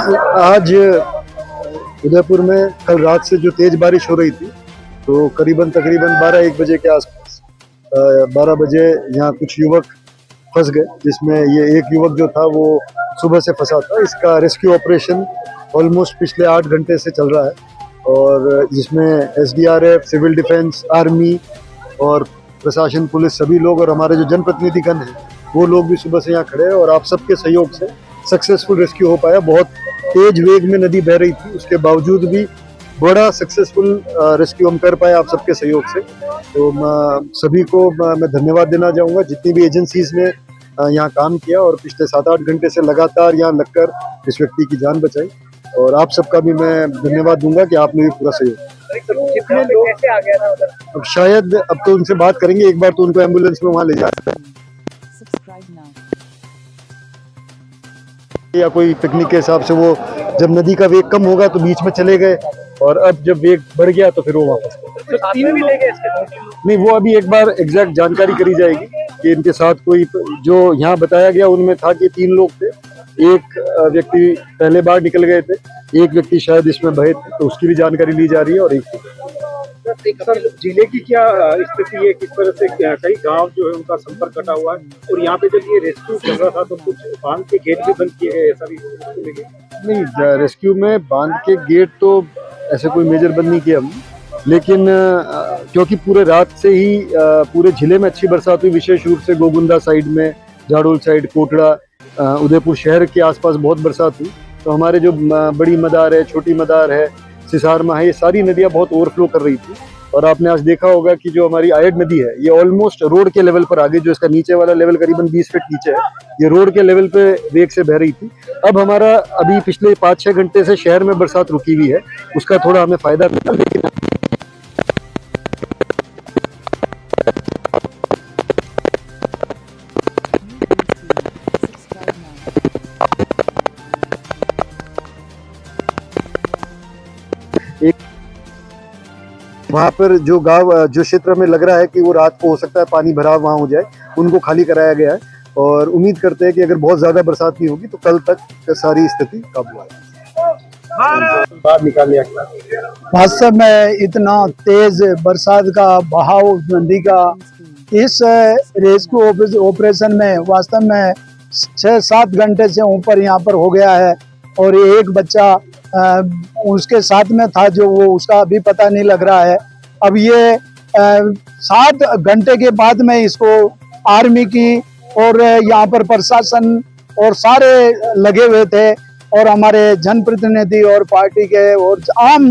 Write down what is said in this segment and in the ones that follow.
आज उदयपुर में कल रात से जो तेज बारिश हो रही थी, तो तकरीबन 12-1 बजे के आसपास 12 बजे यहाँ कुछ युवक फंस गए, जिसमें ये एक युवक जो था वो सुबह से फंसा था। इसका रेस्क्यू ऑपरेशन ऑलमोस्ट पिछले 8 घंटे से चल रहा है और जिसमें एसडीआरएफ, सिविल डिफेंस, आर्मी और प्रशासन, पुलिस, सभी लोग और हमारे जो जनप्रतिनिधिगण हैं वो लोग भी सुबह से यहाँ खड़े हैं और आप सबके सहयोग से सक्सेसफुल रेस्क्यू हो पाया। बहुत तेज वेग में नदी बह रही थी, उसके बावजूद भी बड़ा सक्सेसफुल रेस्क्यू हम कर पाए आप सबके सहयोग से। तो सभी को मैं धन्यवाद देना चाहूँगा, जितनी भी एजेंसीज ने यहाँ काम किया और पिछले 7-8 घंटे से लगातार यहाँ लगकर इस व्यक्ति की जान बचाई। और आप सबका भी मैं धन्यवाद दूंगा कि आपने भी पूरा सहयोग। कितने लोग कैसे आ गया था उधर? अब शायद अब तो उनसे बात करेंगे, एक बार तो उनको एम्बुलेंस में वहाँ ले जाते हैं या कोई टेक्निक के हिसाब से वो जब नदी का वेग कम होगा तो बीच में चले गए और अब जब वेग बढ़ गया तो फिर वो वापस तो तीन भी ले गए इसके? नहीं, वो अभी एक बार एग्जैक्ट जानकारी करी जाएगी कि इनके साथ कोई, जो यहाँ बताया गया उनमें था कि 3 लोग थे। एक व्यक्ति पहले बार निकल गए थे, एक व्यक्ति शायद इसमें बहे थे, तो उसकी भी जानकारी ली जा रही है। और एक सर, जिले की क्या स्थिति है, किस तरह से कई गांव जो है उनका संपर्क कटा हुआ है और यहाँ पे जब ये रेस्क्यू चल रहा था तो कुछ बांध के गेट भी बंद किए गए, ऐसा भी नहीं, रेस्क्यू में बांध के गेट तो ऐसे कोई मेजर बंद नहीं किया हमने, लेकिन क्योंकि पूरे रात से ही पूरे जिले में अच्छी बरसात हुई, विशेष रूप से गोगुंदा साइड में, झाड़ोल साइड, कोटड़ा, उदयपुर शहर के आसपास बहुत बरसात हुई। तो हमारे जो बड़ी मदार है, छोटी मदार है, सिसारमा है, ये सारी नदियां बहुत ओवरफ्लो कर रही थी। और आपने आज देखा होगा कि जो हमारी आयड नदी है ये ऑलमोस्ट रोड के लेवल पर आ गई, जो इसका नीचे वाला लेवल करीबन 20 फीट नीचे है, ये रोड के लेवल पे वेग से बह रही थी। अब हमारा अभी पिछले 5-6 घंटे से शहर में बरसात रुकी हुई है, उसका थोड़ा हमें फायदा मिला, लेकिन एक वहाँ पर जो गांव, जो क्षेत्र में लग रहा है कि वो रात को हो सकता है पानी भराव वहाँ हो जाए, उनको खाली कराया गया है और उम्मीद करते हैं कि अगर बहुत ज्यादा बरसात नहीं होगी तो कल तक सारी स्थिति काबू आएगी। बाहर निकाल लिया। वास्तव में इतना तेज बरसात का बहाव नदी का इस रेस्क्यू ऑपरेशन में वास्तव में 6-7 घंटे से ऊपर यहाँ पर हो गया है और एक बच्चा उसके साथ में था जो वो उसका अभी पता नहीं लग रहा है। अब ये 7 घंटे के बाद में इसको आर्मी की और यहाँ पर प्रशासन और सारे लगे हुए थे और हमारे जनप्रतिनिधि और पार्टी के और आम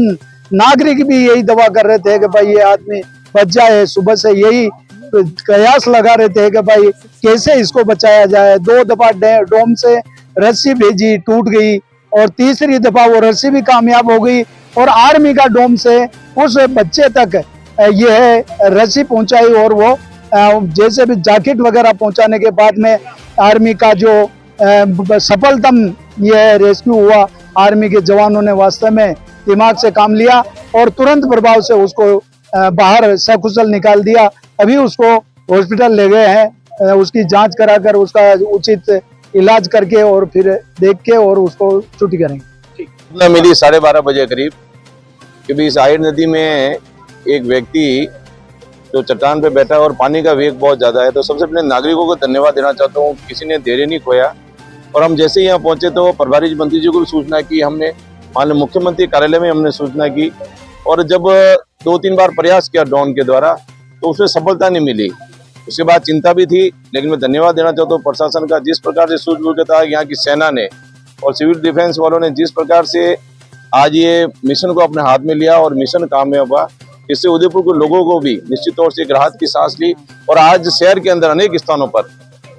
नागरिक भी यही दवा कर रहे थे कि भाई ये आदमी बच जाए। सुबह से यही कयास लगा रहे थे कि भाई कैसे इसको बचाया जाए। 2 दफा डोम से रस्सी भेजी, टूट गई और तीसरी दफा वो रस्सी भी कामयाब हो गई और आर्मी का डोम से उस बच्चे तक यह रस्सी पहुंचाई और वो जैसे भी जैकेट वगैरह पहुंचाने के बाद में आर्मी का जो सफलतम यह रेस्क्यू हुआ, आर्मी के जवानों ने वास्तव में दिमाग से काम लिया और तुरंत प्रभाव से उसको बाहर सकुशल निकाल दिया। अभी उसको हॉस्पिटल ले गए हैं, उसकी जांच कराकर उसका उचित इलाज करके और फिर देख के और उसको छुट्टी करेंगे। मिली 12:30 बजे करीब कि इस आयड नदी में एक व्यक्ति जो चट्टान पे बैठा है और पानी का वेग बहुत ज्यादा है। तो सबसे पहले नागरिकों को धन्यवाद देना चाहता हूँ, किसी ने धैर्य नहीं खोया और हम जैसे ही यहाँ पहुंचे तो प्रभारी मंत्री जी को भी सूचना की, हमने माननीय मुख्यमंत्री कार्यालय में हमने सूचना की और जब 2-3 बार प्रयास किया ड्रोन के द्वारा तो उसमें सफलता नहीं मिली। उसके बाद चिंता भी थी, लेकिन मैं धन्यवाद देना चाहता हूँ प्रशासन का, जिस प्रकार से सूझबूझ था यहाँ की सेना ने और सिविल डिफेंस वालों ने जिस प्रकार से आज ये मिशन को अपने हाथ में लिया और मिशन कामयाब हुआ। इससे उदयपुर के लोगों को भी निश्चित तौर से एक राहत की सांस ली और आज शहर के अंदर अनेक स्थानों पर,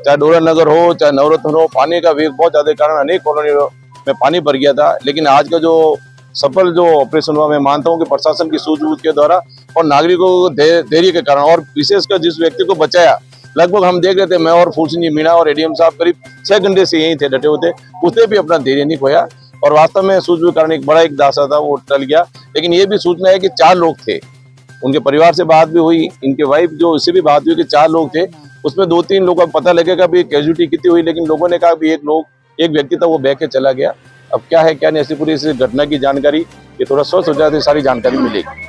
चाहे डोरा नगर हो, चाहे नवरत्न हो, पानी का वेग बहुत ज्यादा कारण अनेक कॉलोनियों में पानी भर गया था। लेकिन आज का जो सफल जो ऑपरेशन हुआ, मैं मानता हूँ कि प्रशासन की सूझबूझ के द्वारा और नागरिकों को धैर्य के कारण और विशेषकर जिस व्यक्ति को बचाया, लगभग हम देख रहे थे मैं और फूल सिंह जी मीणा और एडीएम साहब करीब 6 घंटे से यही थे, डटे हुए थे, उसने भी अपना धैर्य नहीं खोया और वास्तव में सूझबूझ कारण एक बड़ा एक दासा था वो टल गया। लेकिन ये भी सूचना है कि 4 लोग थे, उनके परिवार से बात भी हुई, इनके वाइफ जो उससे भी बात हुई कि 4 लोग थे, उसमें 2-3 लोगों का पता लगेगा भी कैजुअलिटी कितनी हुई, लेकिन लोगों ने कहा भी एक व्यक्ति था वो बह के चला गया। अब क्या है क्या नहीं, ऐसी पूरी इस घटना की जानकारी ये थोड़ा स्वस्थ हो जाए तो सारी जानकारी मिलेगी।